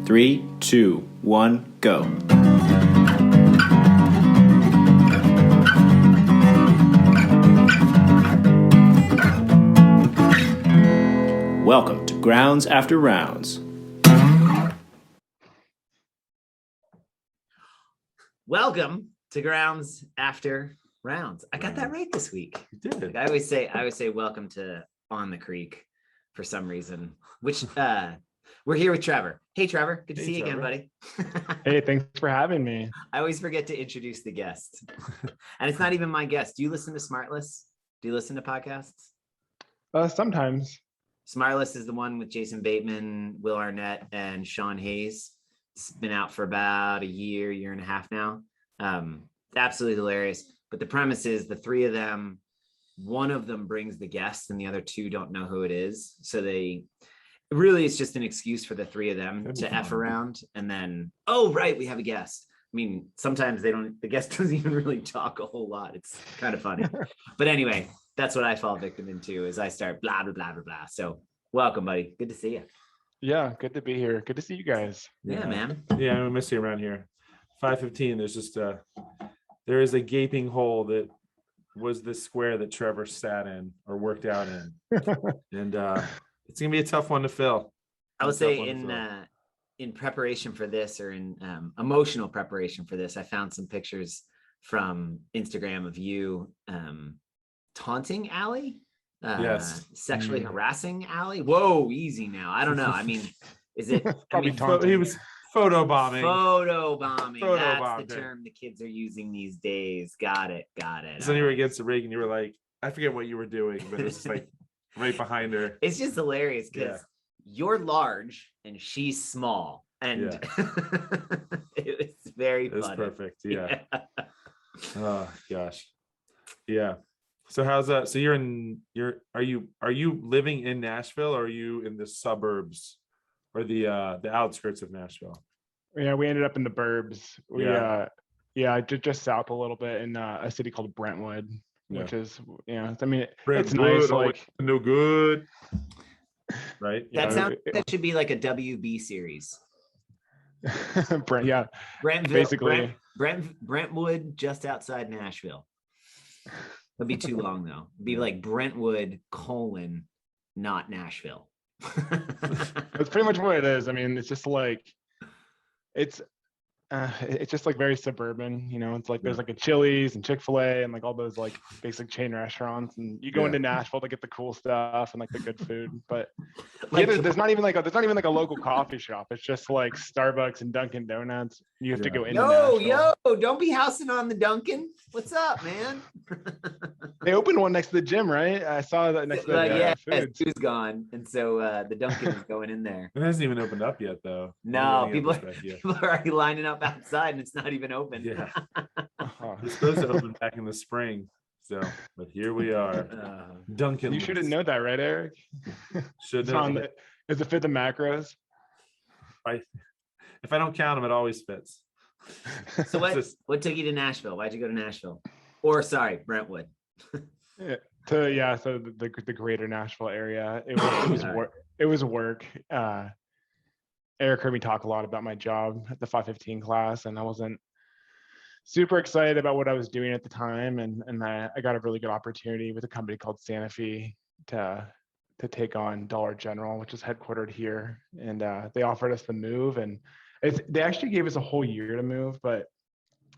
3, 2, 1, go. Welcome to Grounds After Rounds. Welcome to Grounds After Rounds. I got that right this week. You did. Like I always say welcome to On the Creek for some reason, which we're here with Trevor. Hey, Trevor. Good to see you again, buddy. Hey, thanks for having me. I always forget to introduce the guest. And it's not even my guest. Do you listen to Smartless? Do you listen to podcasts? Sometimes. Smartless is the one with Jason Bateman, Will Arnett, and Sean Hayes. It's been out for about a year and a half now. Absolutely hilarious. But the premise is the three of them, one of them brings the guest and the other two don't know who it is. So really it's just an excuse for the three of them to F around. And then, oh, right, we have a guest. I mean, sometimes the guest doesn't even really talk a whole lot. It's kind of funny. But anyway, that's what I fall victim into is I start blah, blah, blah, blah, blah. So welcome, buddy. Good to see you. Yeah, good to be here. Good to see you guys. Yeah, man. Yeah, I miss you around here. 5:15. There's just there is a gaping hole that was the square that Trevor sat in or worked out in, and it's gonna be a tough one to fill. I would say in preparation for this, or in emotional preparation for this, I found some pictures from Instagram of you taunting Allie. Yes. Sexually harassing Allie. Whoa, easy now. I don't know. I mean, is it Probably He was photo bombing. Photo bombing. That's bombed the term the kids are using these days. Got it. So you were against the rig and you were like, I forget what you were doing, but it's like right behind her. It's just hilarious because you're large and she's small. And it was very funny. It was perfect. Yeah. Oh gosh. Yeah. So how's that? So are you living in Nashville or are you in the suburbs or the outskirts of Nashville? Yeah, we ended up in the burbs. Just south a little bit in a city called Brentwood, which is, I mean, it's nice. Like no good. Right. That should be like a WB series. Brentwood, basically. Brentwood, just outside Nashville. That'd be too long though. It'd be like Brentwood, not Nashville. That's pretty much what it is. I mean, it's just like it's just like very suburban, it's like there's like a Chili's and Chick-fil-A and like all those like basic chain restaurants, and you go into Nashville to get the cool stuff and like the good food, but there's not even like a local coffee shop. It's just like Starbucks and Dunkin' Donuts. You have to go into Nashville. Don't be housing on the Dunkin'. What's up, man? They opened one next to the gym, right? I saw that next to the food's gone, and so the Dunkin' is going in there. It hasn't even opened up yet, though. No, people are already lining up outside, and it's not even open. Yeah, it's supposed to open back in the spring. So, but here we are. Dunkin'. You shouldn't know that, right, Eric? Should know. Does it fit the macros? If I don't count them, it always fits. So what took you to Nashville? Why'd you go to Nashville? Or sorry, Brentwood. So the greater Nashville area. It was work. Eric heard me talk a lot about my job at the 515 class, and I wasn't super excited about what I was doing at the time. And I got a really good opportunity with a company called Sanofi to take on Dollar General, which is headquartered here. And they offered us the move, and they actually gave us a whole year to move, but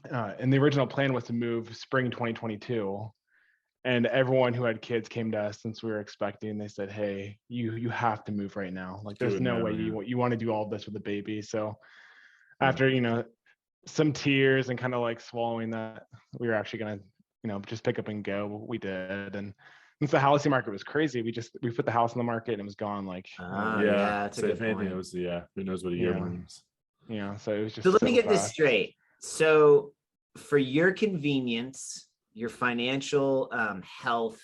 and the original plan was to move spring 2022. And everyone who had kids came to us since we were expecting. They said, "Hey, you have to move right now. Like, there's no way you want to do all this with a baby." So after some tears and kind of like swallowing that we were actually gonna just pick up and go, we did. And since the housing market was crazy, we put the house on the market and it was gone. Like that's a good point. It was who knows what a year means. So it was just. So let me get this straight. So for your convenience, your financial health,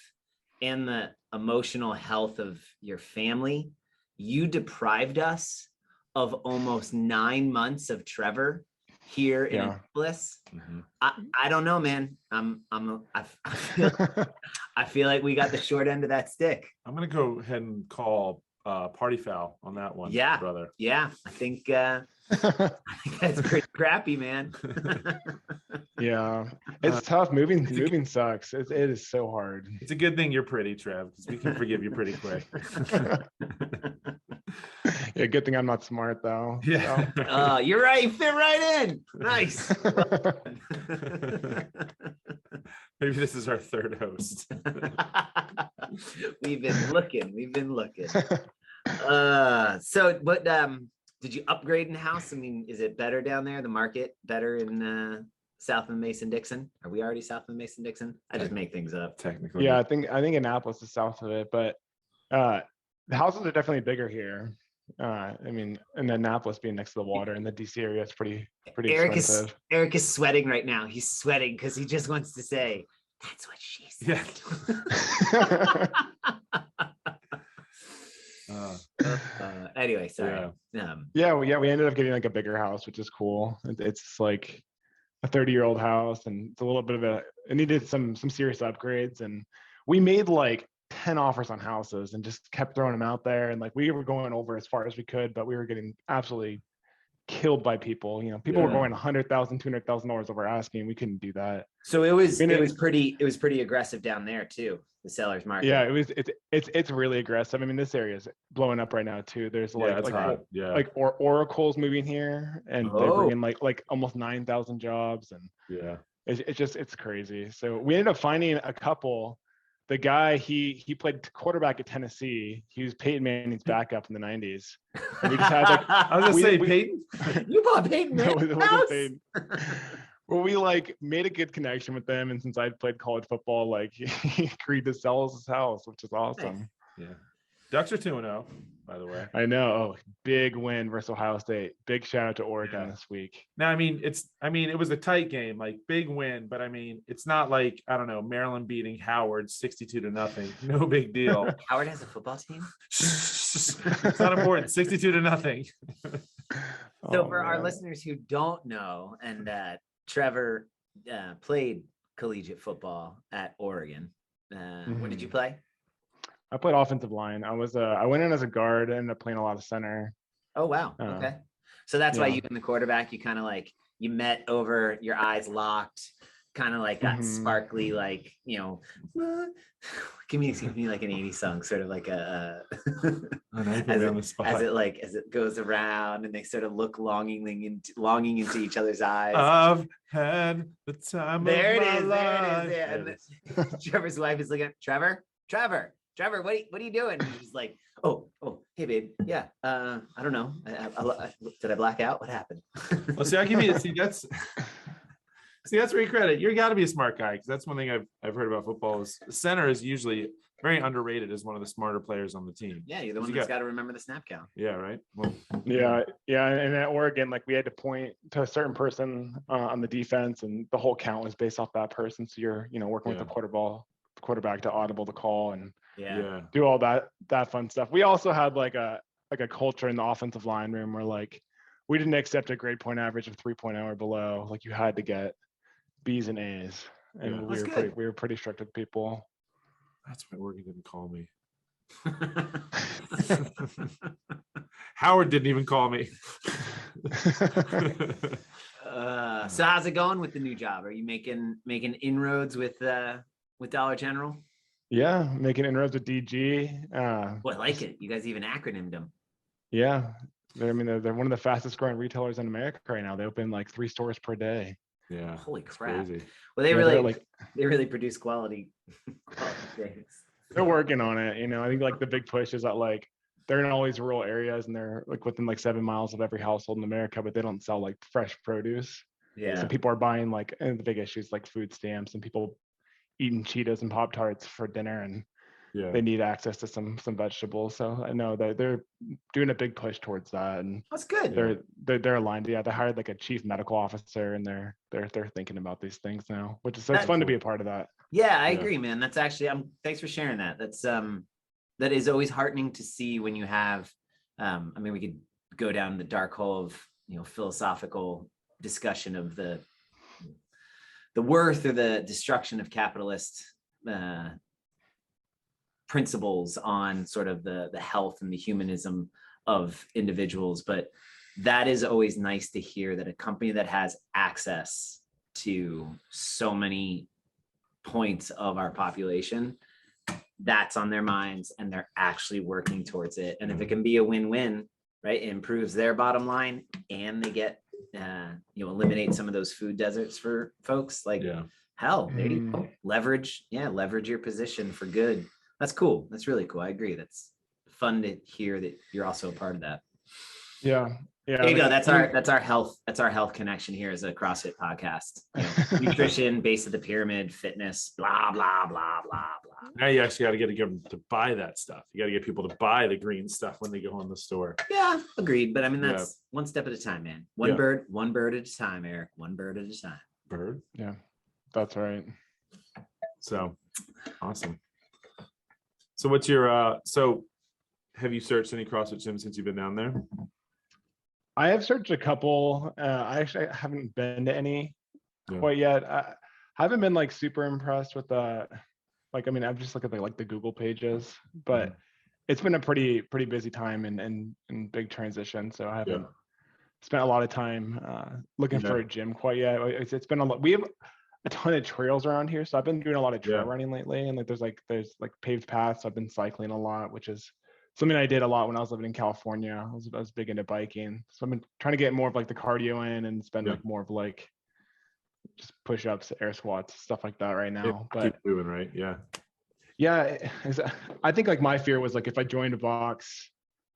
and the emotional health of your family, you deprived us of almost 9 months of Trevor here in Annapolis. Mm-hmm. I don't know, man. I feel like we got the short end of that stick. I'm gonna go ahead and call party foul on that one. Yeah. Brother. Yeah. I think that's pretty crappy, man. Yeah, it's tough. Moving sucks. It is so hard. It's a good thing you're pretty, Trev, because we can forgive you pretty quick. Yeah, good thing I'm not smart though. Yeah. You're right. You fit right in. Nice. Maybe this is our third host. We've been looking. So what did you upgrade in the house? I mean, is it better down there? The market better in south of Mason-Dixon? Are we already south of Mason-Dixon? I just make things up. Technically. Yeah, I think Annapolis is south of it, but the houses are definitely bigger here. I mean, and Annapolis being next to the water in the DC area, it's pretty expensive. Eric is sweating right now. He's sweating because he just wants to say, that's what she said. Yeah. Anyway, sorry. Yeah, we ended up getting like a bigger house, which is cool. It's like a 30-year-old house, and it's a little bit of it needed some serious upgrades, and we made like 10 offers on houses and just kept throwing them out there, and like we were going over as far as we could, but we were getting absolutely killed by people. You know, people were going $100,000, $200,000 over asking. We couldn't do that. So it was pretty aggressive down there too, the seller's market. Yeah, it's really aggressive. I mean, this area is blowing up right now too. There's like Oracle's moving here, and they're bringing like almost 9,000 jobs, and it's crazy. So we ended up finding a couple. The guy, he played quarterback at Tennessee. He was Peyton Manning's backup in the 90s. And we just had like, I was gonna say Peyton. You bought Peyton Manning's house? Well, we like made a good connection with them, and since I'd played college football, like he agreed to sell us his house, which is awesome. Nice. Yeah. Ducks are 2-0, by the way. I know. Oh, big win versus Ohio State. Big shout out to Oregon this week. Now, I mean, it was a tight game, like big win, but I mean, it's not like, I don't know, Maryland beating Howard 62-0. No big deal. Howard has a football team? It's not important. 62-0. So for our listeners who don't know, and Trevor played collegiate football at Oregon. What did you play? I played offensive line. I went in as a guard, ended up playing a lot of center. Oh, wow. Okay. So that's why you and the quarterback, you kind of like, you met over, your eyes locked, kind of like that sparkly, like, you know, give me like an 80s song, sort of like a as it goes around and they sort of look longing into each other's eyes. I've had the time there of it my is. life. There it is. And Trevor's wife is looking at Trevor, what are you doing? And he's like, oh, hey babe, yeah, I don't know, did I black out? What happened? Well, see, I give you that's where you credit. You got to be a smart guy, because that's one thing I've heard about football is center is usually very underrated as one of the smarter players on the team. Yeah, you're the one that's got to remember the snap count. Yeah, right. Well, yeah, and at Oregon, like we had to point to a certain person on the defense, and the whole count was based off that person. So you're working with the quarterback to audible the call and do all that fun stuff. We also had like a culture in the offensive line room where like we didn't accept a grade point average of 3.0 or below. Like you had to get B's and A's, and we were pretty strict with people. That's why Oregon didn't call me. Howard didn't even call me. So how's it going with the new job? Are you making inroads with Dollar General? Yeah, making inroads with DG. I like it. You guys even acronymed them. Yeah, they're one of the fastest growing retailers in America right now. They open like 3 stores per day. Yeah. Holy crap. Crazy. Well, they really produce quality things. They're working on it. I think like the big push is that like they're in all these rural areas and they're like within like 7 miles of every household in America, but they don't sell like fresh produce. Yeah. So people are buying like, and the big issue is like food stamps and people eating Cheetos and Pop-Tarts for dinner, and they need access to some vegetables. So I know that they're doing a big push towards that, and that's good. They're aligned. Yeah, they hired like a chief medical officer, and they're thinking about these things now, which is fun to be a part of that. Yeah, I agree, man. That's actually thanks for sharing that. That's that is always heartening to see when you have I mean, we could go down the dark hole of philosophical discussion of the worth or the destruction of capitalist principles on sort of the health and the humanism of individuals. But that is always nice to hear, that a company that has access to so many points of our population, that's on their minds and they're actually working towards it. And if it can be a win-win, right, it improves their bottom line and they get eliminate some of those food deserts for folks, like hell, there you go. Leverage your position for good. That's cool. That's really cool. I agree. That's fun to hear that you're also a part of that. Yeah. There you go. That's our health connection here as a CrossFit podcast. Nutrition, base of the pyramid, fitness, blah, blah, blah, blah, blah. Now you actually got to get them to buy that stuff. You got to get people to buy the green stuff when they go in the store. Yeah, agreed. But I mean, that's one step at a time, man. One bird at a time, Eric. One bird at a time. Bird? Yeah, that's right. So awesome. So what's your have you searched any CrossFit gyms since you've been down there? I have searched a couple. I actually haven't been to any quite yet. I haven't been like super impressed with I've just looked at the Google pages, but it's been a pretty busy time and big transition. So I haven't spent a lot of time looking for a gym quite yet. It's been a lot. We have a ton of trails around here, so I've been doing a lot of trail running lately, and there's paved paths. I've been cycling a lot, which is something I did a lot when I was living in California. I was big into biking. So I've been trying to get more of the cardio in and spend more of just push-ups, air squats, stuff like that right now. But keep moving, right? I think my fear was if I joined a box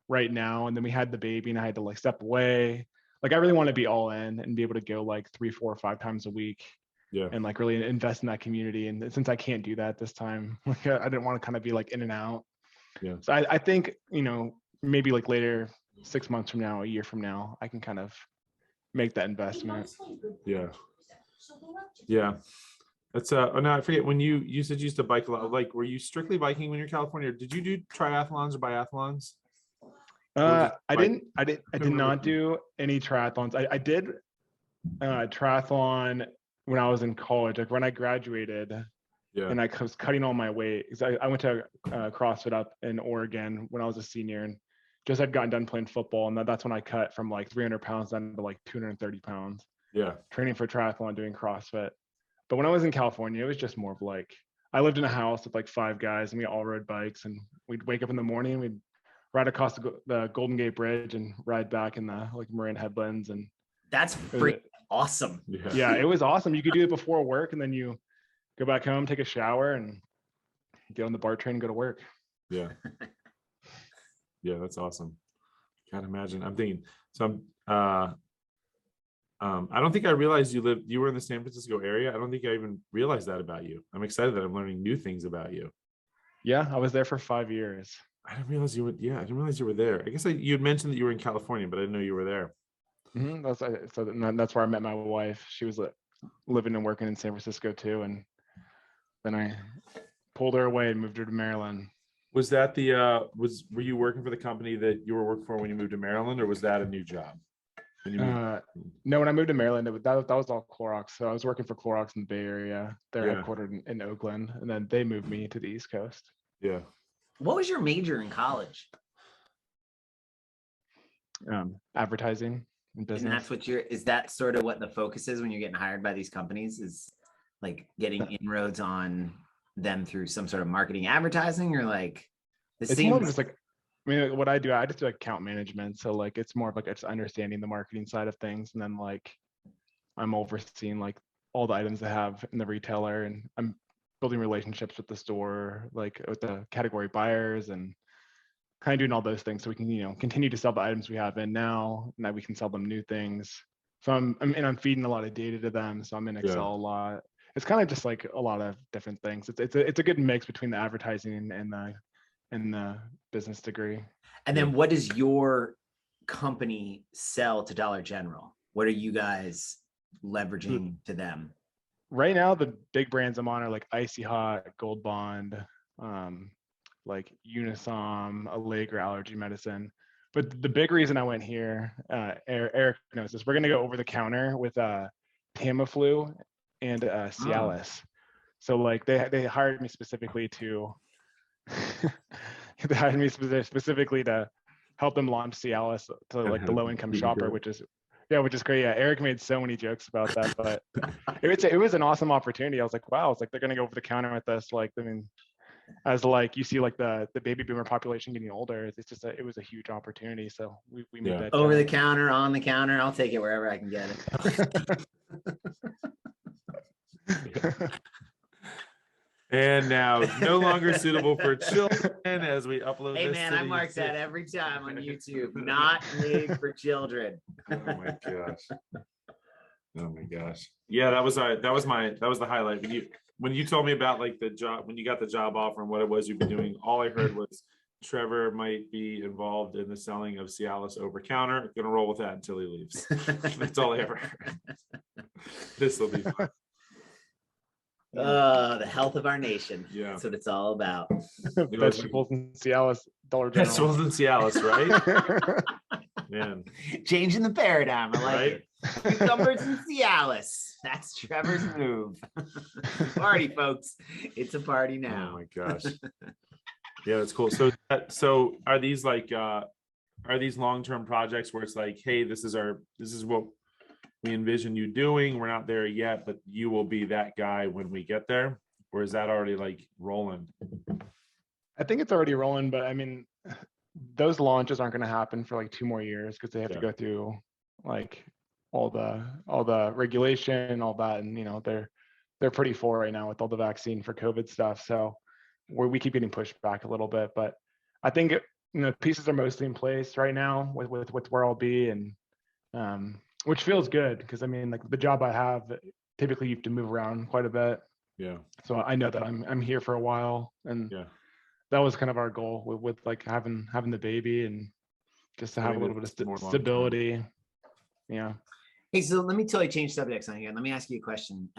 right now and then we had the baby and I had to step away, I really want to be all in and be able to go 3, 4, or 5 times a week. And really invest in that community. And since I can't do that this time, I didn't want to kind of be in and out. So I think, maybe later, 6 months from now, a year from now, I can kind of make that investment. That's no, I forget, when you said you used to bike a lot, were you strictly biking when you're in California, or did you do triathlons or biathlons? I did not do any triathlons. I did triathlon when I was in college, when I graduated. And I was cutting all my weight because I went to CrossFit up in Oregon when I was a senior and just had gotten done playing football. And that's when I cut from 300 pounds down to 230 pounds. Training for triathlon, doing CrossFit. But when I was in California, it was just more of I lived in a house with 5 guys and we all rode bikes, and we'd wake up in the morning, we'd ride across the Golden Gate Bridge and ride back in the Marin Headlands. And that's freaking awesome. Yeah, it was awesome. You could do it before work and then you go back home, take a shower, and get on the BART train and go to work. That's awesome. Can't imagine. I'm thinking, so I don't think I realized you were in the San Francisco area. I don't think I even realized that about you. I'm excited that I'm learning new things about you. Yeah, I was there for 5 years. I didn't realize you were there. I guess you had mentioned that you were in California, but I didn't know you were there. That's where I met my wife. She was living and working in San Francisco too, and then I pulled her away and moved her to Maryland. Was that were you working for the company that you were working for when you moved to Maryland, or was that a new job? No, when I moved to Maryland, that was all Clorox. So I was working for Clorox in the Bay Area. They're headquartered in Oakland, and then they moved me to the East Coast. What was your major in college? Advertising and business. And that's is that sort of what the focus is when you're getting hired by these companies, is getting inroads on them through some sort of marketing, advertising, or it's more just what I do, I just do account management. So it's more of it's understanding the marketing side of things. And then I'm overseeing all the items they have in the retailer, and I'm building relationships with the store, with the category buyers, and kind of doing all those things so we can, continue to sell the items we have in now, and that we can sell them new things. So I'm feeding a lot of data to them. So I'm in Excel a lot. It's kind of just a lot of different things. It's a good mix between the advertising and the business degree. And then what does your company sell to Dollar General? What are you guys leveraging to them? Right now, the big brands I'm on are Icy Hot, Gold Bond, Unisom, Allegra Allergy Medicine. But the big reason I went here, Eric knows this, we're going to go over the counter with Tamiflu and Cialis. So they hired me specifically to They hired me specifically to help them launch Cialis to like the low income shopper, which is great. Yeah, Eric made so many jokes about that, but it was an awesome opportunity. I was like, wow, it's like they're gonna go over the counter with us. Like, I mean, as like you see like the baby boomer population getting older, it's just it was a huge opportunity. So we made that Over the jump. counter, on the counter. I'll take it wherever I can get it. And now no longer suitable for children as we upload Hey this man, to I the mark that every time on YouTube. Not made for children. Oh my gosh. Oh my gosh. Yeah, that was the highlight. When you told me about like the job, when you got the job offer and what it was you've been doing, all I heard was Trevor might be involved in the selling of Cialis over counter. Gonna roll with that until he leaves. That's all I ever heard. This will be fun. The health of our nation. Yeah. That's what it's all about. Vegetables and Cialis, Dollar General. Vegetables and Cialis, right? Man. Changing the paradigm. I like Right? it. Cucumbers and Cialis. That's Trevor's move. Party, folks. It's a party Oh now. my gosh. Yeah, that's cool. So are these like are these long-term projects where it's like, hey, this is what we envision you doing. We're not there yet, but you will be that guy when we get there? Or is that already like rolling? I think it's already rolling, but I mean, those launches aren't going to happen for like 2 more years because they have to go through like all the regulation, all that, and you know they're pretty full right now with all the vaccine for COVID stuff. So we keep getting pushed back a little bit, but I think pieces are mostly in place right now with where I'll be, and which feels good because I mean like the job I have, typically you have to move around quite a bit. Yeah. So I know that I'm here for a while, and that was kind of our goal with like having the baby and just to have a little bit of stability. Yeah. Hey, so let me totally change subjects on here. Let me ask you a question.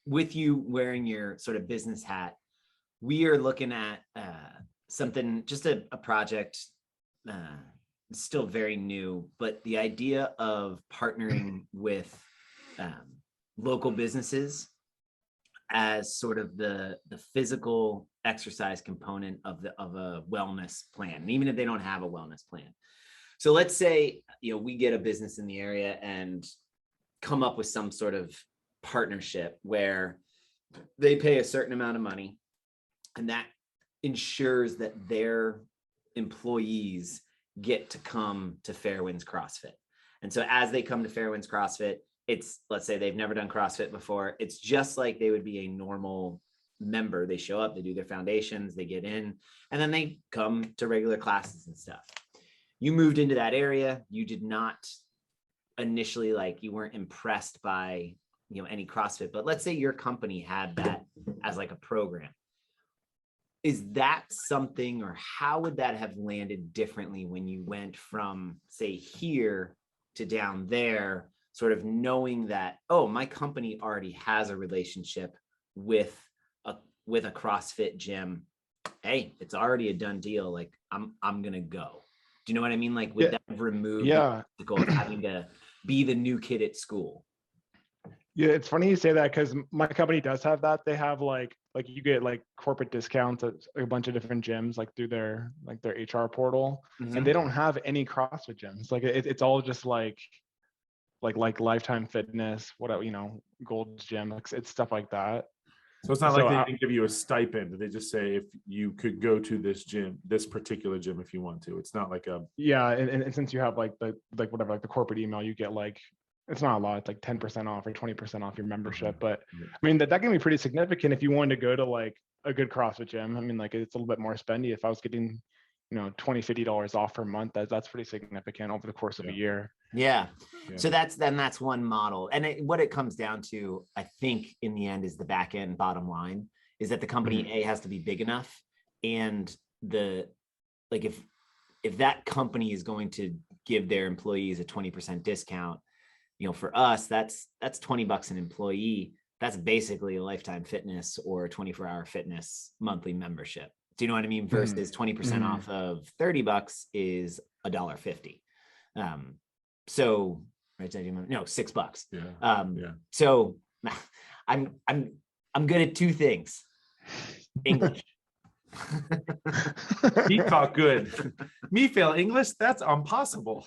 With you wearing your sort of business hat, we are looking at something, just a project, still very new, but the idea of partnering with local businesses as sort of the physical exercise component of a wellness plan, and even if they don't have a wellness plan. So let's say we get a business in the area and come up with some sort of partnership where they pay a certain amount of money, and that ensures that their employees get to come to Fairwinds CrossFit. And so as they come to Fairwinds CrossFit, let's say they've never done CrossFit before. It's just like they would be a normal member. They show up, they do their foundations, they get in, and then they come to regular classes and stuff. You moved into that area. You did not initially, you weren't impressed by, any CrossFit, but let's say your company had that as like a program. Is that something, or how would that have landed differently when you went from, say, here to down there, sort of knowing that, oh, my company already has a relationship with a CrossFit gym. Hey, it's already a done deal. Like I'm going to go. Do you know what I mean? Like, would that have removed the goal of having to be the new kid at school? Yeah, it's funny you say that because my company does have that. They have like you get like corporate discounts at a bunch of different gyms, like through their HR portal, and they don't have any CrossFit gyms. Like it's all just like Lifetime Fitness, whatever, Gold's Gym. It's stuff like that. So it's not like they can give you a stipend. They just say if you could go to this gym, this particular gym, if you want to. It's not like a and since you have the corporate email, you get it's not a lot. It's like 10% off or 20% off your membership. But I mean that can be pretty significant if you wanted to go to like a good CrossFit gym. I mean it's a little bit more spendy. If I was getting $20-$50 off per month, that's pretty significant over the course of a year. Yeah. So that's one model. And what it comes down to, I think in the end, is the back end bottom line is that the company A has to be big enough. And if that company is going to give their employees a 20% discount, for us, that's $20 an employee. That's basically a Lifetime Fitness or 24-hour fitness monthly membership. Do you know what I mean? Versus 20% off of $30 is $1.50. So no, $6. So I'm good at two things: English He talk good. Me fail English? That's impossible.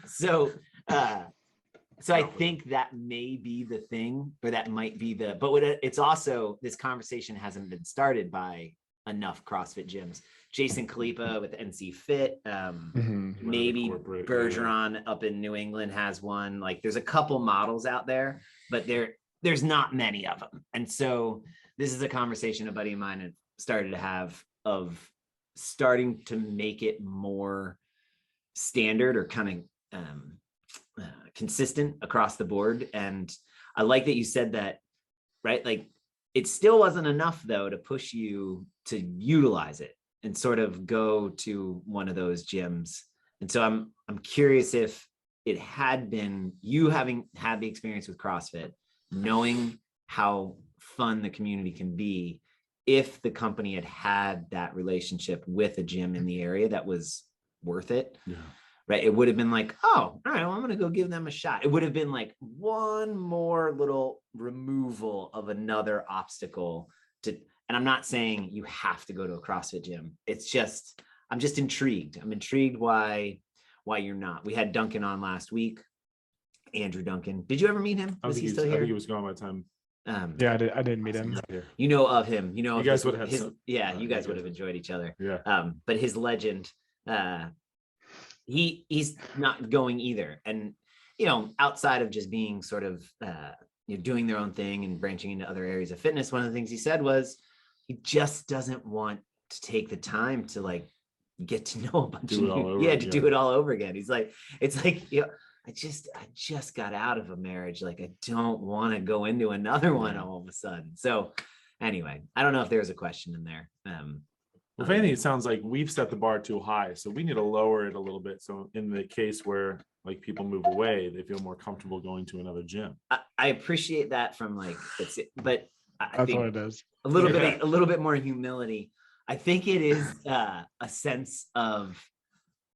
So I think that may be the thing, or that might be but it's also, this conversation hasn't been started by enough CrossFit gyms. Jason Kalipa with NC Fit, maybe Bergeron up in New England has one. Like there's a couple models out there, but there's not many of them. And so this is a conversation a buddy of mine had started to have, of starting to make it more standard or kind of consistent across the board. And I like that you said that, right? Like it still wasn't enough though to push you to utilize it and sort of go to one of those gyms. And so I'm curious if it had been you having had the experience with CrossFit, knowing how fun the community can be, if the company had that relationship with a gym in the area that was worth it. Yeah. Right. It would have been like, oh, all right, well, I'm going to go give them a shot. It would have been like one more little removal of another obstacle to, and I'm not saying you have to go to a CrossFit gym. It's just, I'm just intrigued. I'm intrigued why you're not. We had Duncan on last week, Andrew Duncan. Did you ever meet him? Was he still here? I think he was gone by the time. Yeah, I didn't meet him. You know of him. You know, you guys would have you guys would have enjoyed each other. Yeah. But his legend, he's not going either. And, you know, outside of just being sort of, doing their own thing and branching into other areas of fitness, one of the things he said was he just doesn't want to take the time to like get to know a bunch of do it all over again. He's like, it's like, you know, I just got out of a marriage. Like, I don't want to go into another one all of a sudden. So anyway, I don't know if there's a question in there. If anything, it sounds like we've set the bar too high. So we need to lower it a little bit. So in the case where like people move away, they feel more comfortable going to another gym. I appreciate that from like, but I that's think what it is. A little bit more humility. I think it is a sense of,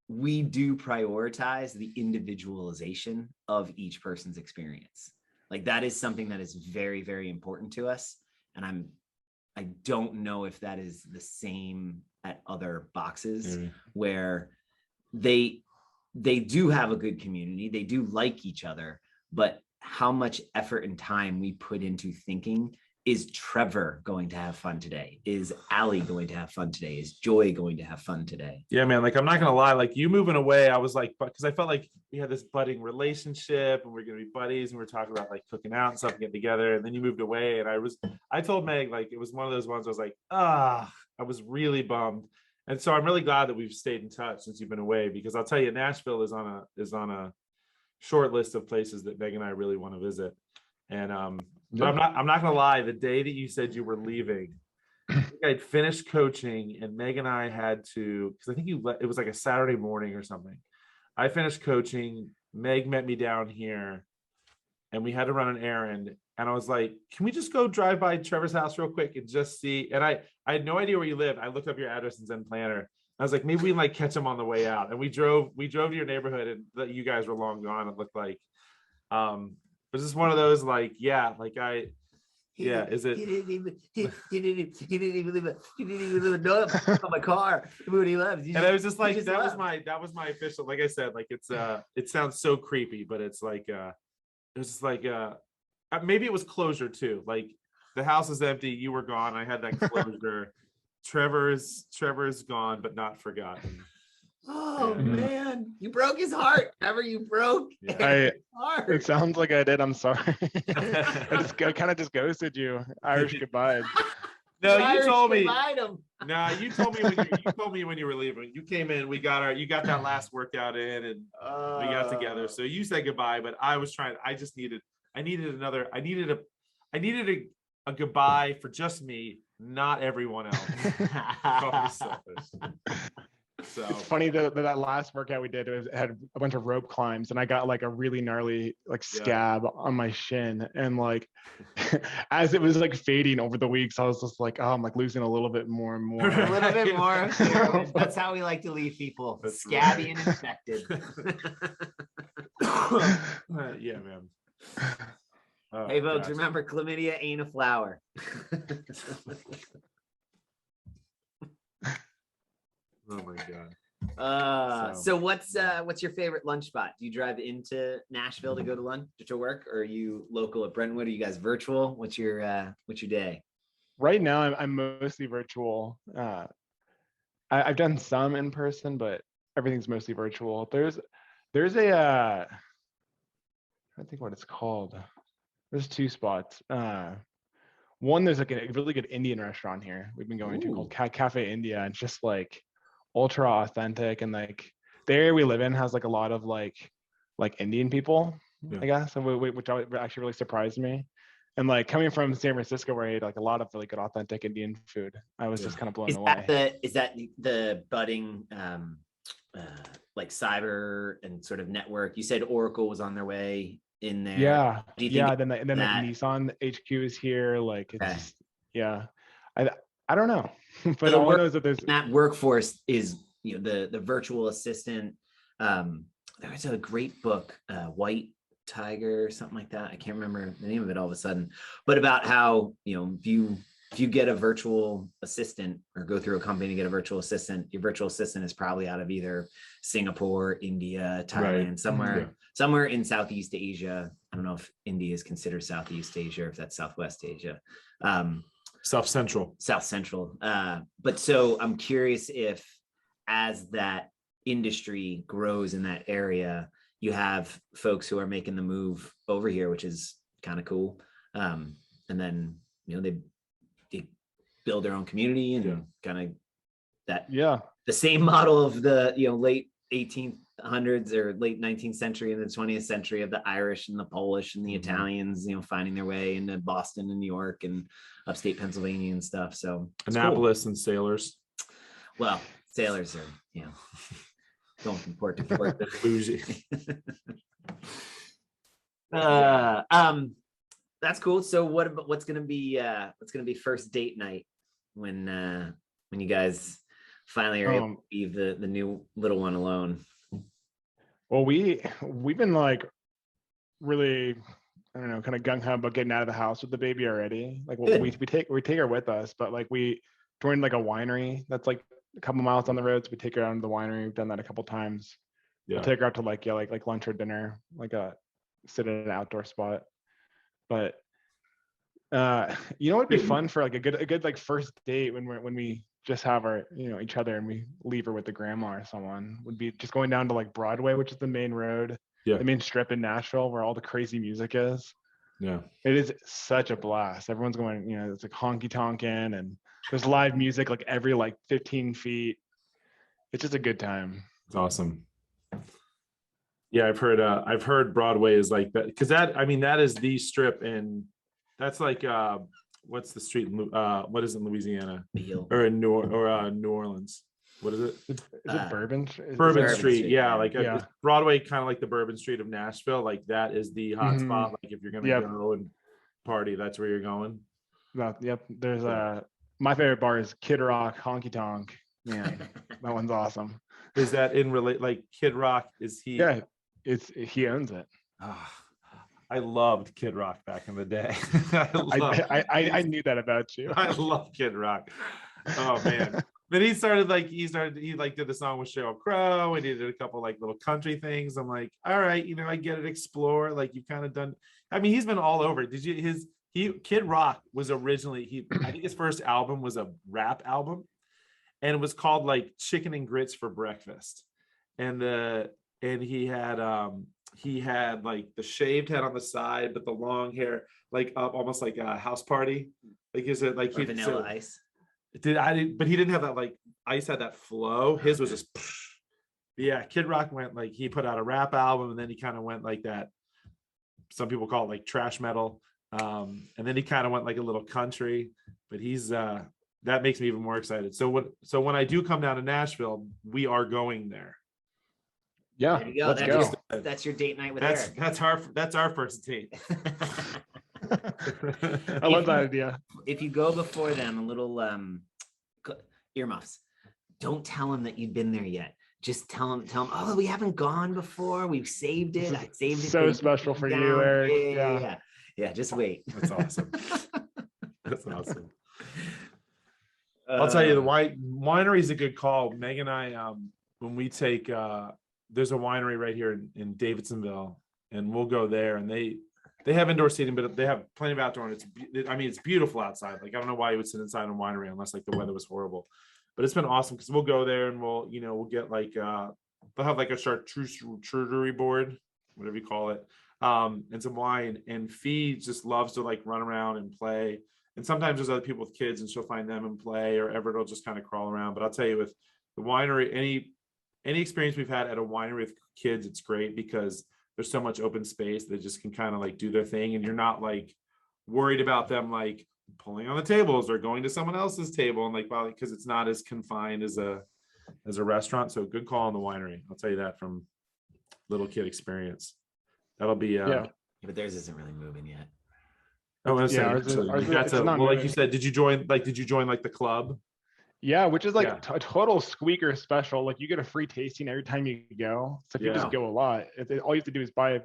we do prioritize the individualization of each person's experience. Like that is something that is very, very important to us. And I don't know if that is the same at other boxes where they do have a good community. They do like each other, but how much effort and time we put into thinking, is Trevor going to have fun today? Is Allie going to have fun today? Is Joy going to have fun today? Yeah, man. Like, I'm not going to lie. Like you moving away, I was like, because I felt like we had this budding relationship and we're going to be buddies and we're talking about like cooking out and stuff and getting together. And then you moved away. And I told Meg, like, it was one of those ones I was like, I was really bummed. And so I'm really glad that we've stayed in touch since you've been away, because I'll tell you, Nashville is on a short list of places that Meg and I really want to visit. And, but I'm not gonna lie, the day that you said you were leaving, I'd finished coaching and Meg and I had to, because I think it was like a Saturday morning or something. I finished coaching, Meg met me down here and we had to run an errand. And I was like, can we just go drive by Trevor's house real quick and just see? And I had no idea where you lived. I looked up your address in Zen Planner. I was like, maybe we can like catch him on the way out. And we drove to your neighborhood and you guys were long gone, it looked like. Was this one of those like, is it? He didn't even know about my car, where he lives. And I was just like, that was my official, like I said, like it's it sounds so creepy, but it's like it was just like maybe it was closure too. Like the house is empty, you were gone, I had that closure. Trevor's gone, but not forgotten. Oh man, you broke his heart. Trevor, you broke his heart. It sounds like I did. I'm sorry. I kind of just ghosted you. Irish goodbye. No, you told me. No, you told me when you were leaving. You came in. You got that last workout in, and we got together. So you said goodbye, but I was trying. I needed a goodbye for just me, not everyone else. Probably selfish. So it's funny that last workout we did had a bunch of rope climbs, and I got like a really gnarly like scab on my shin, and like as it was like fading over the weeks, I was just like, oh, I'm like losing a little bit more and more. A little bit more. That's how we like to leave people, scabby and infected. Yeah, man. Hey folks, remember, chlamydia ain't a flower. Oh my god. So what's your favorite lunch spot? Do you drive into Nashville to go to lunch to work, or are you local at Brentwood? Are you guys virtual? What's your day? Right now, I'm mostly virtual. I've done some in person, but everything's mostly virtual. There's a I don't think what it's called. There's two spots. One, there's like a really good Indian restaurant here we've been going to called Cafe India. It's just like ultra authentic, and like the area we live in has like a lot of like Indian people, I guess, and which actually really surprised me. And like coming from San Francisco, where I ate like a lot of really good authentic Indian food, I was just kind of blown away. Is that the budding like cyber and sort of network? You said Oracle was on their way in there. Yeah, Do you think then like Nissan HQ is here. Like it's I don't know, but all I know is that that workforce is the virtual assistant. There's a great book, White Tiger or something like that. I can't remember the name of it all of a sudden, but about how if you get a virtual assistant or go through a company to get a virtual assistant, your virtual assistant is probably out of either Singapore, India, Thailand, somewhere in Southeast Asia. I don't know if India is considered Southeast Asia or if that's Southwest Asia. South Central. But so I'm curious if, as that industry grows in that area, you have folks who are making the move over here, which is kind of cool. And then, they build their own community and kind of the same model of the, late 1800s or late 19th century and the 20th century of the Irish and the Polish and the Italians, finding their way into Boston and New York and upstate Pennsylvania and stuff. So Annapolis and sailors. Well, sailors are, going from port to port. Bougie. That's cool. So what's gonna be first date night when you guys finally are able to leave the new little one alone? Well, we've been like really, I don't know, kind of gung ho about getting out of the house with the baby already. Like we take her with us, but like we joined like a winery that's like a couple miles down the road, so we take her out to the winery. We've done that a couple times. We'll take her out to like lunch or dinner, like sit at an outdoor spot. But it'd be fun for like a good like first date when we just have our each other and we leave her with the grandma or someone, would be just going down to like Broadway, which is the main road, the main strip in Nashville where all the crazy music is. Yeah, it is such a blast. Everyone's going, it's like honky tonkin' and there's live music like every 15 feet. It's just a good time. It's awesome. Yeah, I've heard Broadway is like that, because that is the strip, and that's like what's the street? What is it in Louisiana or in New Orleans? What is it? Is it Bourbon? Bourbon Street. Yeah, Broadway, kind of like the Bourbon Street of Nashville. Like that is the hot spot. Like if you're gonna go and party, that's where you're going. Yep. There's my favorite bar is Kid Rock Honky Tonk. Man, that one's awesome. Is that like Kid Rock? Is he? Yeah, he owns it. I loved Kid Rock back in the day. I knew that about you. I love Kid Rock. Oh man. Then he did the song with Sheryl Crow, and he did a couple like little country things. I'm like, all right, I get it, explore. Like you've kind of done. I mean, he's been all over. Kid Rock was originally I think his first album was a rap album, and it was called like Chicken and Grits for Breakfast. And he had like the shaved head on the side, but the long hair like up almost like a house party. Like is it like Vanilla Ice? But he didn't have that like Ice had that flow. His was just Kid Rock went like he put out a rap album, and then he kind of went like that. Some people call it like trash metal. And then he kind of went like a little country, but he's that makes me even more excited. So when I do come down to Nashville, we are going there. Yeah, there you go. That's your date night with Eric. That's our first date. I love that idea. If you go before them, a little earmuffs. Don't tell them that you've been there yet. Just tell them, oh, we haven't gone before. We've saved it. I saved it. So special for you, Eric. Yeah, just wait. That's awesome. That's awesome. I'll tell you, the winery is a good call. Meg and I, when we take, there's a winery right here in Davidsonville, and we'll go there, and they have indoor seating, but they have plenty of outdoor, and it's beautiful outside. Like, I don't know why you would sit inside in a winery unless like the weather was horrible, but it's been awesome because we'll go there and we'll get like, they'll have like a charcuterie board, whatever you call it, and some wine, and Fee just loves to like run around and play. And sometimes there's other people with kids and she'll find them and play, or Everett will just kind of crawl around. But I'll tell you, with the winery, any experience we've had at a winery with kids, it's great because there's so much open space. They just can kind of like do their thing, and you're not like worried about them like pulling on the tables or going to someone else's table, and like, well, because it's not as confined as a restaurant. So good call on the winery. I'll tell you that from little kid experience. That'll be Yeah. But theirs isn't really moving yet. Oh, ours is not like moving. you said, did you join like the club? Yeah, which is like Yeah. a total squeaker special. Like, you get a free tasting every time you go. So if you just Yeah. go a lot, all you have to do is buy,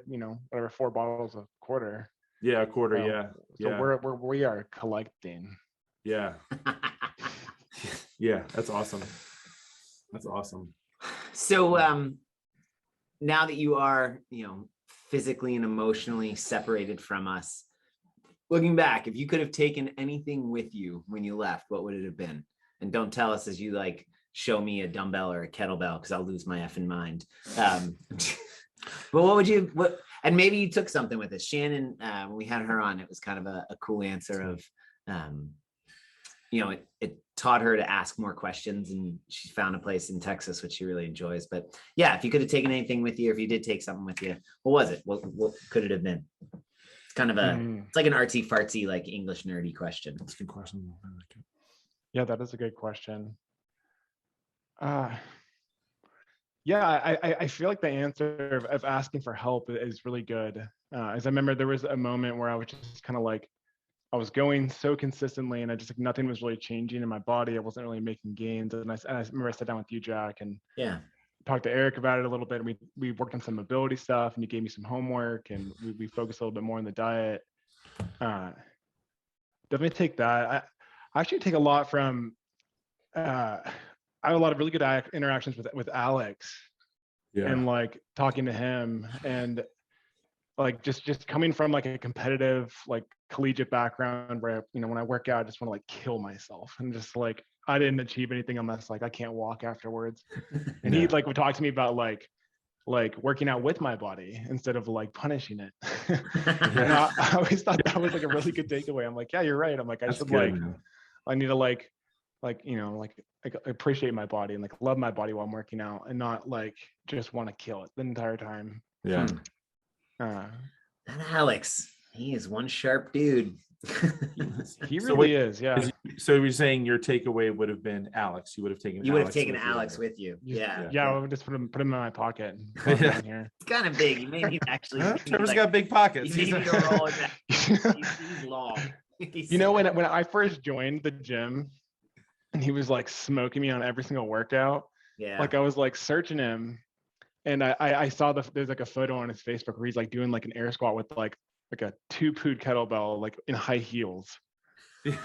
whatever, 4 bottles a quarter. Yeah, a quarter. So Yeah. we are collecting. Yeah. Yeah. That's awesome. So now that you are, physically and emotionally separated from us, looking back, if you could have taken anything with you when you left, what would it have been? And don't tell us as you like show me a dumbbell or a kettlebell, because I'll lose my effing mind. But and maybe you took something with us. Shannon, when we had her on, it was kind of a cool answer of, it taught her to ask more questions, and she found a place in Texas, which she really enjoys. But yeah, if you could have taken anything with you, or if you did take something with you, what was it? What could it have been? It's kind of it's like an artsy fartsy, like English nerdy question. That's a good question. I like it. Yeah, that is a good question. Yeah, I feel like the answer of asking for help is really good. As I remember, there was a moment where I was just kind of like, I was going so consistently, and I just like nothing was really changing in my body. I wasn't really making gains. And I remember I sat down with you, Jack, and talked to Eric about it a little bit. And we worked on some mobility stuff, and you gave me some homework, and we focused a little bit more on the diet. Definitely take that. I actually take a lot from. I have a lot of really good interactions with Alex, and like talking to him, and like just coming from like a competitive like collegiate background where when I work out I just want to like kill myself, and just like I didn't achieve anything unless like I can't walk afterwards. And he like would talk to me about like working out with my body instead of like punishing it. And I always thought that was like a really good takeaway. I'm like, yeah, you're right. I'm like, I need to like appreciate my body and like love my body while I'm working out, and not like just want to kill it the entire time. Yeah. That Alex, he is one sharp dude. He really is. Yeah. So you're saying your takeaway would have been Alex? You would have taken Alex with you. Yeah. Yeah. I would just put him in my pocket. Down here. It's kind of big. You may need actually. Trevor's got big pockets. He's long. When I first joined the gym, and he was like smoking me on every single workout. Yeah. Like I was like searching him, and I saw there's like a photo on his Facebook where he's like doing like an air squat with like a 2-pood kettlebell, like in high heels. It's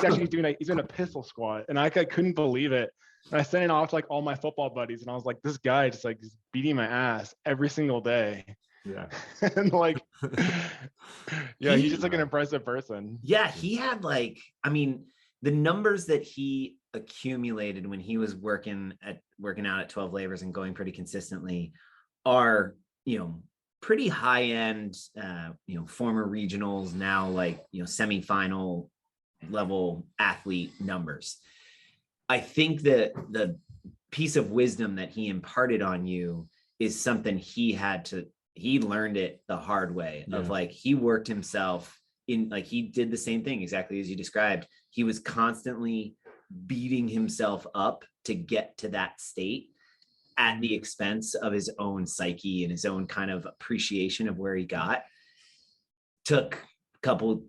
actually he's doing a pistol squat, and I couldn't believe it. And I sent it off to like all my football buddies, and I was like, this guy just like is beating my ass every single day. Yeah. And like, yeah, he's just like an impressive person. Yeah, he had like, I mean, the numbers that he accumulated when he was working out at 12 Labors and going pretty consistently are, pretty high end, former regionals, now like, semifinal level athlete numbers. I think that the piece of wisdom that he imparted on you is something he learned it the hard way of like, he worked himself in, like he did the same thing exactly as you described. He was constantly beating himself up to get to that state at the expense of his own psyche and his own kind of appreciation of where he got. Took a couple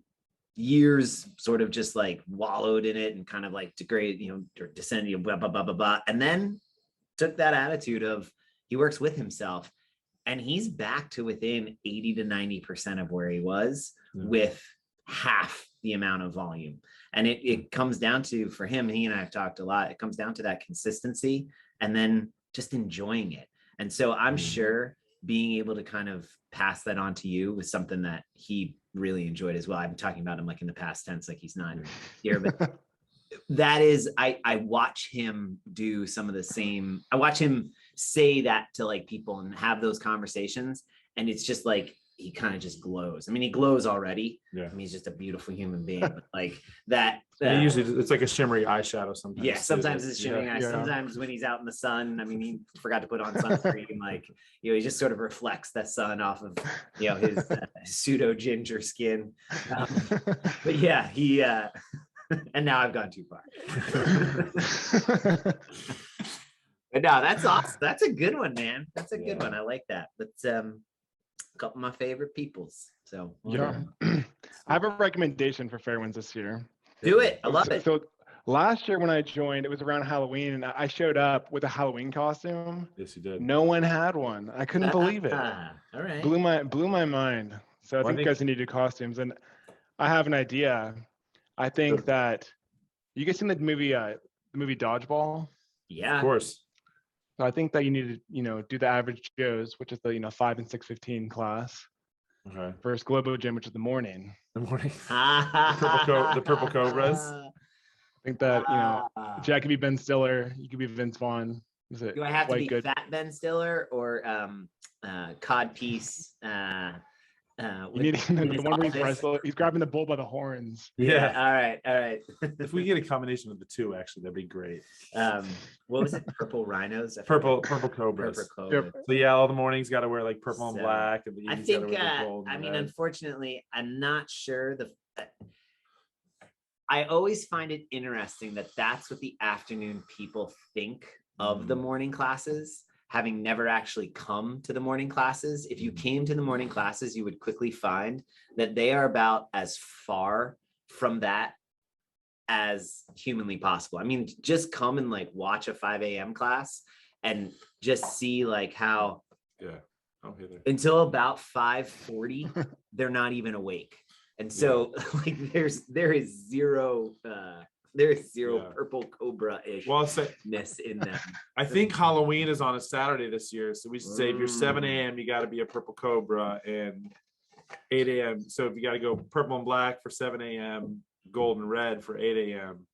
years, sort of just like wallowed in it and kind of like degraded, or descended, blah, blah, blah, blah, blah. And then took that attitude of he works with himself, and he's back to within 80 to 90% of where he was with half the amount of volume. And it comes down to, for him, he and I have talked a lot, it comes down to that consistency and then just enjoying it. And so I'm sure being able to kind of pass that on to you was something that he really enjoyed as well. I'm talking about him like in the past tense, like he's not here, but that is, I watch him do some of the same, I watch him say that to like people and have those conversations. And it's just like, he kind of just glows. I mean, he glows already. Yeah. I mean, he's just a beautiful human being, but like that. Usually it's like a shimmery eyeshadow sometimes. Yeah, sometimes it's shimmering. Yeah. Sometimes when he's out in the sun, I mean, he forgot to put on sunscreen. Like, he just sort of reflects that sun off of, his pseudo ginger skin. But yeah, he, and now I've gone too far. But no, that's awesome. That's a good one, man. That's a good one. I like that. But a couple of my favorite peoples. So Yeah. I have a recommendation for fair ones this year. do it. I love it. So last year when I joined, it was around Halloween, and I showed up with a Halloween costume. Yes, you did. No one had one. I couldn't believe it. All right. Blew my mind. So I think you guys needed costumes, and I have an idea. I think that you guys seen the movie Dodgeball. Yeah. Of course. So I think that you need to do the average Joes, which is the 5 and 6:15 class, Okay. versus Globo Gym, which is the morning. The morning. the purple cobras. I think that Jack could be Ben Stiller, you could be Vince Vaughn. Is it do I have to be good? Fat Ben Stiller or Cod Piece? You need the one where he's grabbing the bull by the horns. Yeah. All right. If we get a combination of the two, actually, that'd be great. What was it? Purple rhinos? Purple cobras. Purple cobras. So yeah, all the mornings got to wear like purple and So, black, and the I evenings think, gotta wear the gold and I mean, red. unfortunately, I'm not sure I always find it interesting that that's what the afternoon people think of the morning classes, having never actually come to the morning classes. If you came to the morning classes, you would quickly find that they are about as far from that as humanly possible. I mean, just come and like watch a 5 a.m. class and just see like how until about 5:40, they're not even awake. And so like there is zero purple cobra-ish-ness in them. I think Halloween is on a Saturday this year. So we should say if you're 7 a.m., you got to be a purple cobra, and 8 a.m. So if you got to go purple and black for 7 a.m., gold and red for 8 a.m.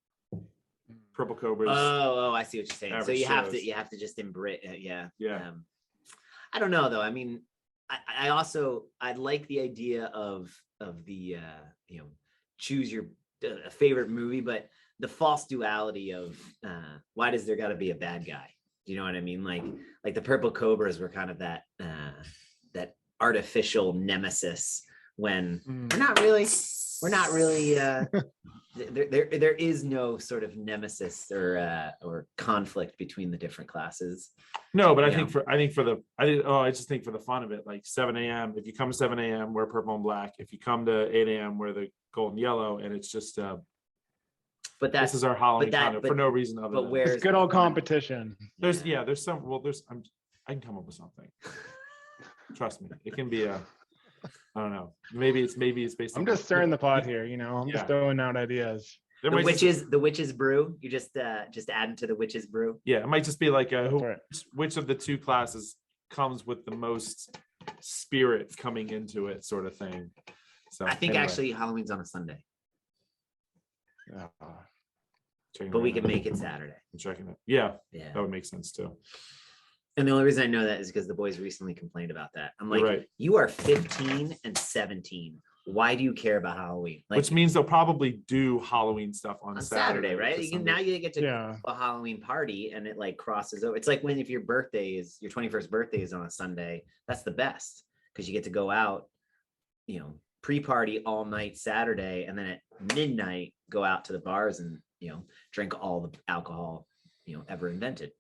Purple cobras. Oh, I see what you're saying. So you have shows. to just embrace it. Yeah. I don't know though. I mean, I also like the idea of the choose your favorite movie, but the false duality of why does there got to be a bad guy? Do you know what I mean? Like the purple cobras were kind of that artificial nemesis when we're not really there is no sort of nemesis or conflict between the different classes. No, but I just think for the fun of it, like 7 a.m. If you come to 7 a.m., wear purple and black. If you come to 8 a.m., wear the gold and yellow, and it's just but this is our Halloween for no reason other than where's it's good old competition. I can come up with something. Trust me, it can be I don't know. Maybe it's based on. I'm just stirring the pot here, I'm just throwing out ideas. The witch's brew. You just add into the witch's brew. Yeah, it might just be like which of the two classes comes with the most spirit coming into it, sort of thing. So I think actually Halloween's on a Sunday, but we can make it Saturday. I'm checking it. Yeah, that would make sense too. And the only reason I know that is because the boys recently complained about that. I'm like, You are 15 and 17. Why do you care about Halloween? Which means they'll probably do Halloween stuff on Saturday, right? Now you get to a Halloween party, and it like crosses over. It's like if your 21st birthday is on a Sunday, that's the best because you get to go out, pre-party all night Saturday, and then at midnight go out to the bars and drink all the alcohol ever invented.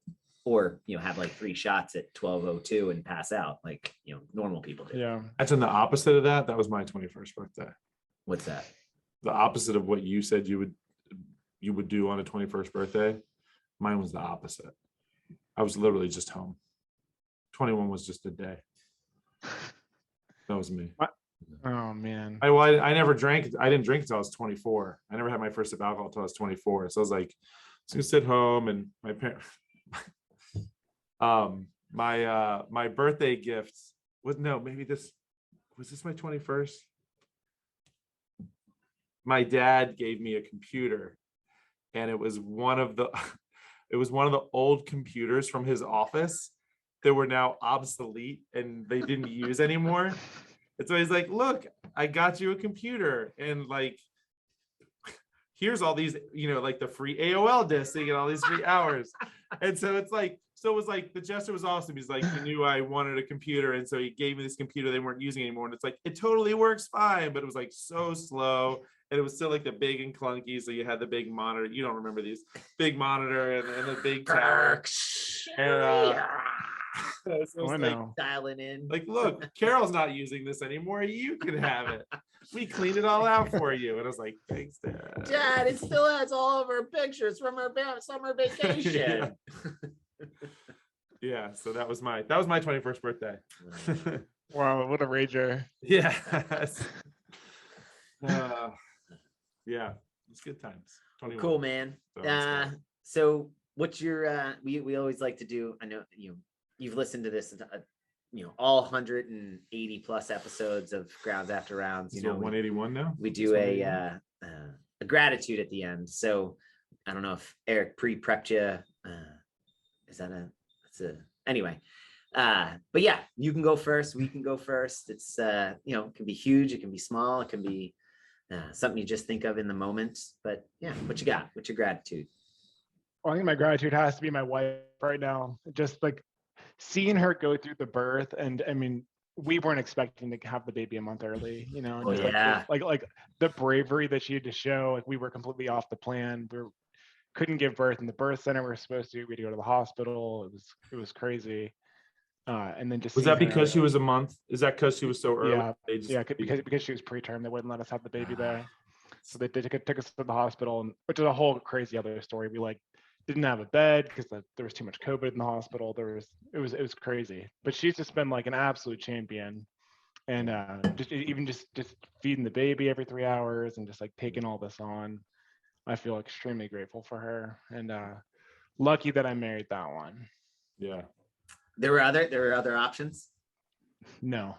Or have like 3 shots at 12:02 and pass out like normal people do. Yeah, that's in the opposite of that. That was my 21st birthday. What's that? The opposite of what you said you would do on a 21st birthday. Mine was the opposite. I was literally just home. 21 was just a day. That was me. Oh man. I never drank. I didn't drink until I was 24. I never had my first sip of alcohol until I was 24. So I was like, I was gonna sit home, and my parents, my birthday gift was maybe this was this my 21st. My dad gave me a computer, and it was one of the old computers from his office that were now obsolete and they didn't use anymore. And so he's like, look, I got you a computer, and like, here's all these, like the free AOL discs, so you get all these free hours. And so it was like the gesture was awesome. He's like, he knew I wanted a computer, and so he gave me this computer they weren't using anymore. And it's like, it totally works fine, but it was like so slow. And it was still like the big and clunky. So you had the big monitor. You don't remember these big monitor and the big tower. And so it was like, dialing in. like, look, Carol's not using this anymore. You can have it. We cleaned it all out for you. And I was like, thanks, Dad. Dad, it still has all of our pictures from our summer vacation. Yeah. So that was my 21st birthday. Wow, what a rager. Yeah. Yeah, it's good times. 21. Cool, man. So what's your we always like to do, I know you've listened to this all 180 plus episodes of Grounds After Rounds. 181 now. We do a gratitude at the end. So I don't know if Eric pre-prepped you. Anyway. But yeah, you can go first. We can go first. It's it can be huge, it can be small, it can be something you just think of in the moment. But yeah, what you got? What's your gratitude? Well, I think my gratitude has to be my wife right now. Just like seeing her go through the birth, and I mean, we weren't expecting to have the baby a month early, like the bravery that she had to show. Like, we were completely off the plan. Couldn't give birth in the birth center we were supposed to. We had to go to the hospital. It was crazy. And then just was that because she was a month? Is that because she was so early? Yeah, because she was preterm, they wouldn't let us have the baby there. So they took us to the hospital, which is a whole crazy other story. We didn't have a bed because there was too much COVID in the hospital. It was crazy. But she's just been like an absolute champion, and just feeding the baby every 3 hours and just like taking all this on. I feel extremely grateful for her, and lucky that I married that one. Yeah. There were other options. No.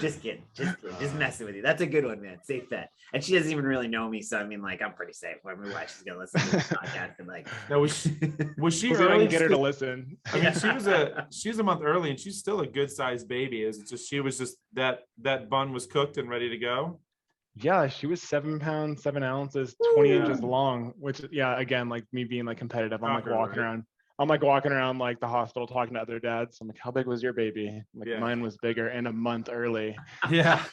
Just kidding. Just messing with you. That's a good one, man. Safe bet. And she doesn't even really know me, so I mean, like, I'm pretty safe. I mean, why she's gonna listen to this podcast and like. Now, was she early? I can get her to listen. I mean, she's a month early, and she's still a good sized baby. Is it just she was just that bun was cooked and ready to go? Yeah, she was 7 pounds, 7 ounces, 20 inches long, which, again, like me being like competitive, I'm like walking around like the hospital talking to other dads. I'm like, how big was your baby? Mine was bigger and a month early. Yeah.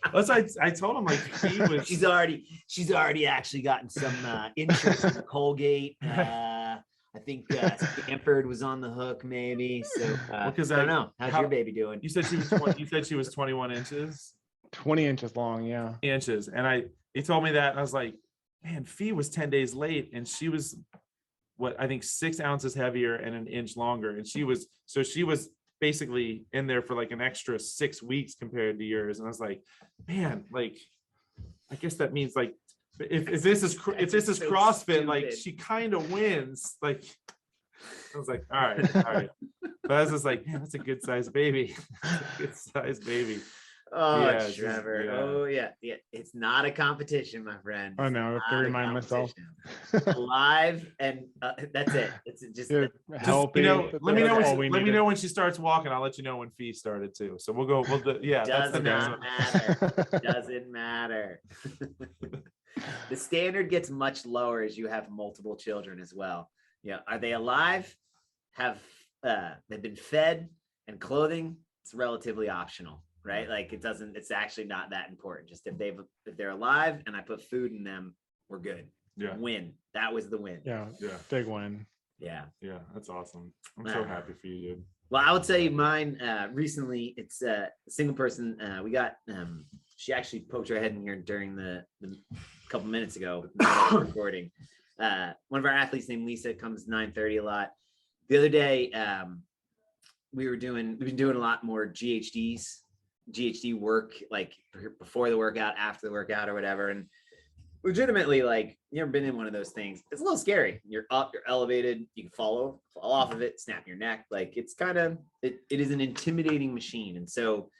I told him, like, she's already actually gotten some interest in Colgate. I think Stanford was on the hook, maybe. So because I don't know. How's your baby doing? You said she was 21 inches. 20 inches long, yeah. Inches. And he told me that, and I was like, man, Fee was 10 days late, and she was I think 6 ounces heavier and an inch longer. And she was basically in there for like an extra 6 weeks compared to yours. And I was like, man, like, I guess that means like if this is CrossFit, stupid. Like, she kind of wins. Like, I was like, all right. But I was just like, man, that's a good sized baby. Good sized baby. Oh, yeah, Trevor. Yeah. Oh, yeah. It's not a competition, my friend. I know. I have to remind myself. Alive, and that's it. It's just helping. Let me know when she starts walking. I'll let you know when Fee started too. So we'll go. Does not matter. Doesn't matter. The standard gets much lower as you have multiple children as well. Yeah. Are they alive? Have they've been fed and clothing? It's relatively optional. Right, like it's actually not that important. Just if they're alive and I put food in them, we're good. Yeah, win. That was the win. Yeah, big win. Yeah, that's awesome. I'm so happy for you, dude. Well, I will tell you mine. Recently, it's a single person. We got. She actually poked her head in here during the couple minutes ago recording. One of our athletes named Lisa comes 9:30 a lot. The other day, we've been doing a lot more GHD work, like before the workout, after the workout, or whatever. And legitimately, like, you ever been in one of those things? It's a little scary. You're up, you're elevated, you can fall off of it, snap your neck. Like, it's kind of, it is an intimidating machine. And so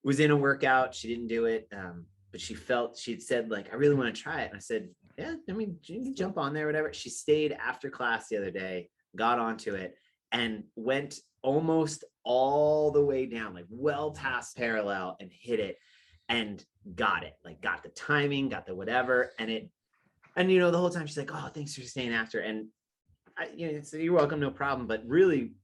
was in a workout, she didn't do it, but she'd said, like, I really want to try it. And I said, yeah, I mean, you can jump on there, whatever. She stayed after class the other day, got onto it, and went almost all the way down, like well past parallel, and hit it and got it, like got the timing, got the whatever. And the whole time she's like, oh, thanks for staying after. And so you're welcome, no problem. But really,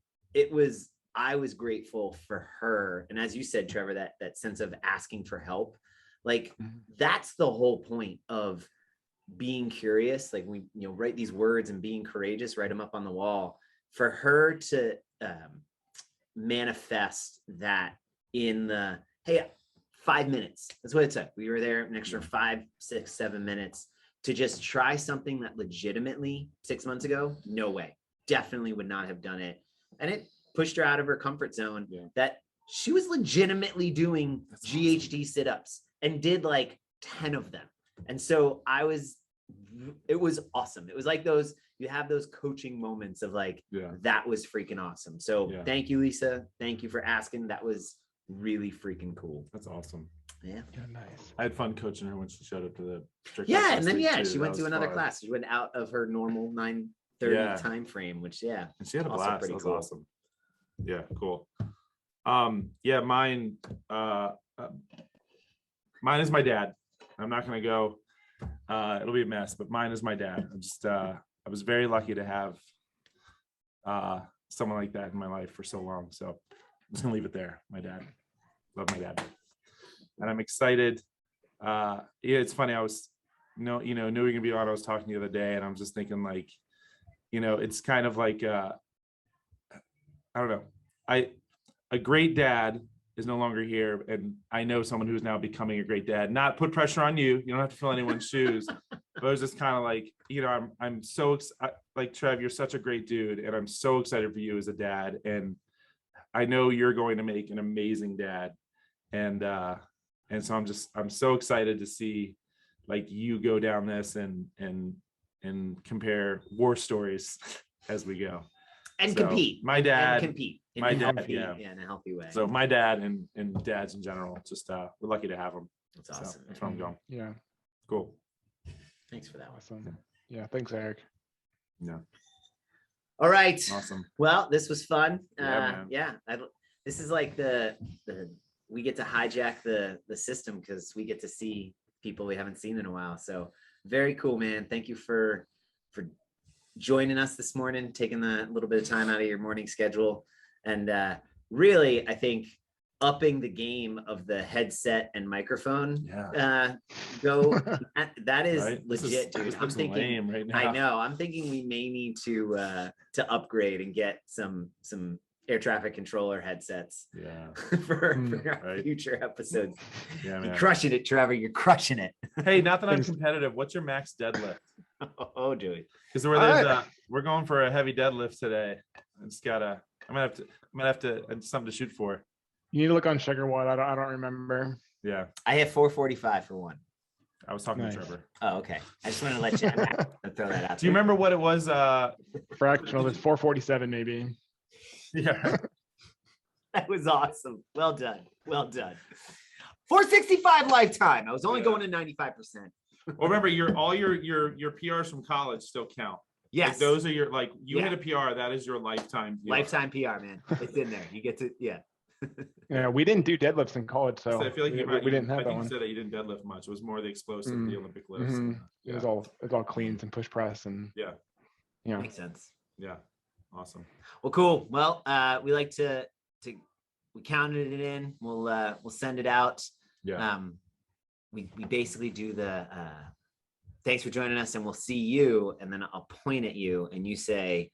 I was grateful for her. And as you said, Trevor, that sense of asking for help, like that's the whole point of being curious. Like, we write these words and being courageous, write them up on the wall. For her to manifest that in the, hey, 5 minutes, that's what it took. We were there an extra 5, 6, 7 minutes to just try something that legitimately 6 months ago, no way, definitely would not have done it. And it pushed her out of her comfort zone. That she was legitimately doing GHD sit-ups and did like 10 of them. And so it was awesome. It was like you have those coaching moments of like, that was freaking awesome. So thank you, Lisa. Thank you for asking. That was really freaking cool. That's awesome. Yeah, nice. I had fun coaching her when she showed up to the strict and then she went to another class. She went out of her normal 9:30 time frame, which and she had a blast. That was cool. Awesome. Yeah, cool. Mine is my dad. I'm not gonna go. It'll be a mess, but mine is my dad. I was very lucky to have someone like that in my life for so long. So I'm just gonna leave it there. My dad, love my dad, and I'm excited. It's funny. I was knew you're gonna be on. I was talking the other day, and I'm just thinking, like, it's kind of like I don't know. A great dad is no longer here, and I know someone who's now becoming a great dad. Not put pressure on you. You don't have to fill anyone's shoes. But it was just kind of like, I'm so like, Trev, you're such a great dude, and I'm so excited for you as a dad. And I know you're going to make an amazing dad. And so I'm so excited to see, like, you go down this and compare war stories as we go. And compete. My dad, and compete. My dad, in a healthy way. So my dad and dads in general, just we're lucky to have them. That's awesome. So that's where I'm going. Yeah. Cool. Thanks for that. Awesome. Yeah. Thanks, Eric. Yeah. All right. Awesome. Well, this was fun. Man. This is like the we get to hijack the system because we get to see people we haven't seen in a while. So very cool, man. Thank you for joining us this morning, taking a little bit of time out of your morning schedule. And really, I think upping the game of the headset and microphone that is right? legit, dude. I'm thinking lame right now. I know. I'm thinking we may need to upgrade and get some air traffic controller headsets for our future episodes. Yeah, man. You're crushing it, Trevor. You're crushing it. Hey, not that I'm competitive. What's your max deadlift? Oh, dude. Because we're going for a heavy deadlift today. I just gotta. I'm gonna have to something to shoot for. You need to look on Sugar One. I don't remember. Yeah. I have 445 for one. I was talking to Trevor. Oh, okay. I just wanted to let you throw that out. Do you remember what it was? Fractional. It's 447 maybe. Yeah. That was awesome. Well done. 465 lifetime. I was only going to 95%. Well, remember, your PRs from college still count. Yes. Like, those are your, like, you hit a PR, that is your lifetime PR. Lifetime PR, man. It's in there. You get to, Yeah, we didn't do deadlifts in college, so I feel like we didn't have that one. You said that you didn't deadlift much. It was more the explosive, the Olympic lifts. It was all cleans and push press and makes sense. Yeah, awesome. Well, cool. Well, we like to we counted it in. We'll send it out. Yeah. We basically do the thanks for joining us, and we'll see you, and then I'll point at you and you say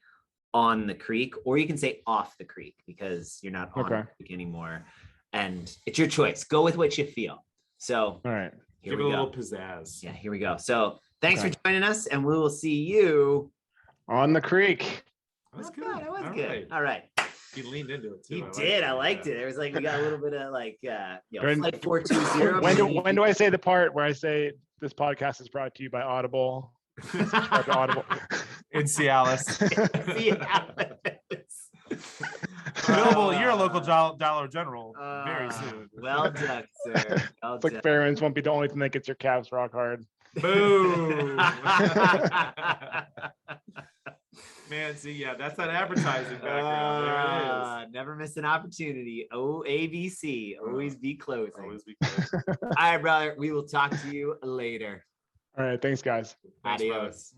on the creek, or you can say off the creek because you're not on the creek anymore, and it's your choice. Go with what you feel. So all right, here give we it a go. little pizzazz. Yeah, here we go. So thanks for joining us, and we will see you on the creek. That's good. That was All good. right. All right. He leaned into it too. He did. I liked it. There was like we got a little bit of like When- flight 420. When do I say the part where I say this podcast is brought to you by Audible? Subscribe to Audible. In Cialis. Cialis. Available, you're a local Dollar General very soon. Well done, sir. Well It's like Fairman's won't be the only thing that gets your calves rock hard. Boom. Man, see, yeah, that's that advertising background. There it is. Never miss an opportunity. ABC. Always be closing. Always be close. All right, brother. We will talk to you later. All right, thanks, guys. Thanks, brother. Adios.